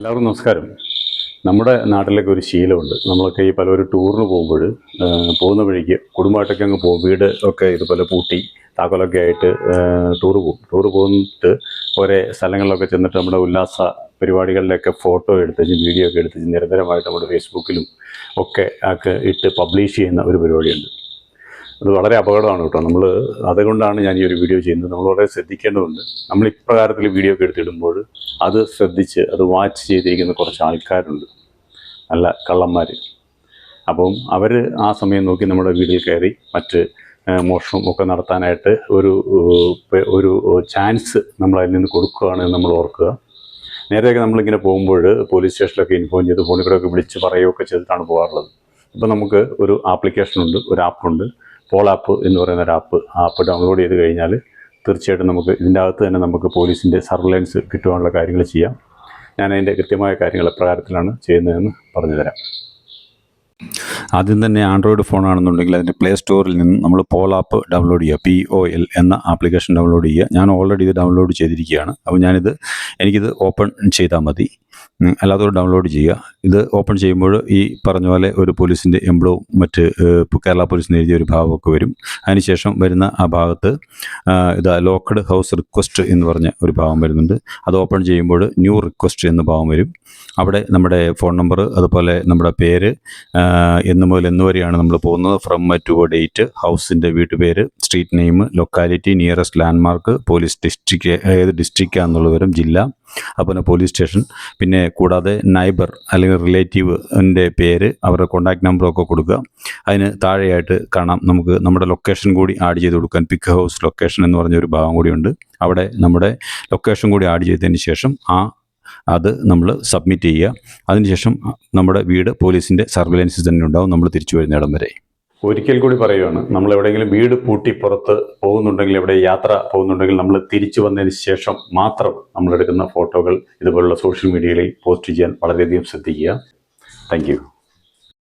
എല്ലാവർക്കും നമസ്കാരം. നമ്മുടെ നാട്ടിലൊക്കെ ഒരു ശീലമുണ്ട്. നമ്മളൊക്കെ ഈ പലരും ടൂറിന് പോകുമ്പോൾ പോകുന്ന വഴിക്ക് കുടുംബമായിട്ടൊക്കെ അങ്ങ് പോകും. വീട് ഒക്കെ ഇതുപോലെ പൂട്ടി താക്കോലൊക്കെ ആയിട്ട് ടൂറ് പോകുന്നിട്ട് ഓരോ സ്ഥലങ്ങളിലൊക്കെ ചെന്നിട്ട് നമ്മുടെ ഉല്ലാസ പരിപാടികളിലൊക്കെ ഫോട്ടോ എടുത്ത് വീഡിയോ ഒക്കെ എടുത്ത് നിരന്തരമായിട്ട് നമ്മുടെ ഫേസ്ബുക്കിലും ഒക്കെ ഇട്ട് പബ്ലിഷ് ചെയ്യുന്ന ഒരു പരിപാടിയുണ്ട്. അത് വളരെ അപകടമാണ് കേട്ടോ. അതുകൊണ്ടാണ് ഞാൻ ഈ ഒരു വീഡിയോ ചെയ്യുന്നത്. നമ്മൾ വളരെ ശ്രദ്ധിക്കേണ്ടതുണ്ട്. നമ്മൾ ഇപ്രകാരത്തിൽ വീഡിയോ ഒക്കെ എടുത്തിടുമ്പോൾ അത് ശ്രദ്ധിച്ച് അത് വാച്ച് ചെയ്തിരിക്കുന്ന കുറച്ച് ആൾക്കാരുണ്ട്, നല്ല കള്ളന്മാർ. അപ്പം അവർ ആ സമയം നോക്കി നമ്മുടെ വീട്ടിൽ കയറി മറ്റ് മോഷണം ഒക്കെ നടത്താനായിട്ട് ഒരു ചാൻസ് നമ്മൾ അതിൽ നിന്ന് കൊടുക്കുകയാണ് നമ്മൾ ഓർക്കുക. നേരെയൊക്കെ നമ്മളിങ്ങനെ പോകുമ്പോൾ പോലീസ് സ്റ്റേഷനിലൊക്കെ ഇൻഫോം ചെയ്ത് ഫോണിൽ കൂടെ ഒക്കെ വിളിച്ച് പറയുകയൊക്കെ ചെയ്തിട്ടാണ് പോകാറുള്ളത്. ഇപ്പം നമുക്ക് ഒരു ആപ്ലിക്കേഷനുണ്ട്, ഒരു ആപ്പുണ്ട്, പോൾ ആപ്പ് എന്ന് പറയുന്ന ഒരു ആപ്പ് ഡൗൺലോഡ് ചെയ്ത് കഴിഞ്ഞാൽ തീർച്ചയായിട്ടും നമുക്ക് ഇതിൻ്റെ അകത്ത് തന്നെ നമുക്ക് പോലീസിൻ്റെ സർവൈലൻസ് കിട്ടുവാനുള്ള കാര്യങ്ങൾ ചെയ്യാം. ഞാൻ അതിൻ്റെ കൃത്യമായ കാര്യങ്ങൾ എപ്രകാരത്തിലാണ് ചെയ്യുന്നതെന്ന് പറഞ്ഞു തരാം. ആദ്യം തന്നെ ആൻഡ്രോയിഡ് ഫോണാണെന്നുണ്ടെങ്കിൽ അതിൻ്റെ പ്ലേ സ്റ്റോറിൽ നിന്ന് നമ്മൾ പോൾ ആപ്പ് ഡൗൺലോഡ് ചെയ്യുക. POL എന്ന ആപ്ലിക്കേഷൻ ഡൗൺലോഡ് ചെയ്യുക. ഞാൻ ഓൾറെഡി ഇത് ഡൗൺലോഡ് ചെയ്തിരിക്കുകയാണ്. അപ്പോൾ എനിക്കിത് ഓപ്പൺ ചെയ്താൽ മതി. അല്ലാത്തവർ ഡൗൺലോഡ് ചെയ്യുക. ഇത് ഓപ്പൺ ചെയ്യുമ്പോൾ ഈ പറഞ്ഞ പോലെ ഒരു പോലീസിൻ്റെ എംബ്ലവും മറ്റ് കേരള പോലീസിന് എഴുതിയ ഒരു ഭാഗമൊക്കെ വരും. അതിനുശേഷം വരുന്ന ആ ഭാഗത്ത് ലോക്ക്ഡ് ഹൗസ് റിക്വസ്റ്റ് എന്ന് പറഞ്ഞ ഒരു ഭാഗം വരുന്നുണ്ട്. അത് ഓപ്പൺ ചെയ്യുമ്പോൾ ന്യൂ റിക്വസ്റ്റ് എന്ന ഭാഗം വരും. അവിടെ നമ്മുടെ ഫോൺ നമ്പർ, അതുപോലെ നമ്മുടെ പേര്, എന്ന് മുതൽ എന്ന് വരെയാണ് നമ്മൾ പോകുന്നത്, ഫ്രം ടു ഡേറ്റ്, ഹൗസിൻ്റെ വീട്ടുപേര്, street name, locality, nearest landmark, police district ഏത് ഡിസ്ട്രിക്റ്റാണെന്നുള്ള വിവരം, ജില്ല, അതുപോലെ പോലീസ് സ്റ്റേഷൻ, പിന്നെ കൂടാതെ നൈബർ അല്ലെങ്കിൽ റിലേറ്റീവിൻ്റെ പേര്, അവരുടെ കോൺടാക്ട് നമ്പറൊക്കെ കൊടുക്കുക. അതിന് താഴെയായിട്ട് കാണാം നമുക്ക് നമ്മുടെ ലൊക്കേഷൻ കൂടി ആഡ് ചെയ്ത് കൊടുക്കാൻ. പിക്ക് ഹൗസ് ലൊക്കേഷൻ എന്ന് പറഞ്ഞൊരു ഭാഗം കൂടിയുണ്ട്. അവിടെ നമ്മുടെ ലൊക്കേഷൻ കൂടി ആഡ് ചെയ്തതിന് ശേഷം അത് നമ്മൾ സബ്മിറ്റ് ചെയ്യുക. അതിനുശേഷം നമ്മുടെ വീട് പോലീസിൻ്റെ സർവൈലൻസിൽ തന്നെ ഉണ്ടാവും നമ്മൾ തിരിച്ചു വരുന്നിടം വരെ. ഒരിക്കൽ കൂടി പറയുകയാണ്, നമ്മൾ എവിടെയെങ്കിലും വീട് പൂട്ടി പുറത്ത് പോകുന്നുണ്ടെങ്കിൽ, എവിടെ യാത്ര പോകുന്നുണ്ടെങ്കിൽ, നമ്മൾ തിരിച്ചു വന്നതിന് ശേഷം മാത്രം നമ്മളെടുക്കുന്ന ഫോട്ടോകൾ ഇതുപോലുള്ള സോഷ്യൽ മീഡിയയിൽ പോസ്റ്റ് ചെയ്യാൻ വളരെയധികം ശ്രദ്ധിക്കുക. Thank you.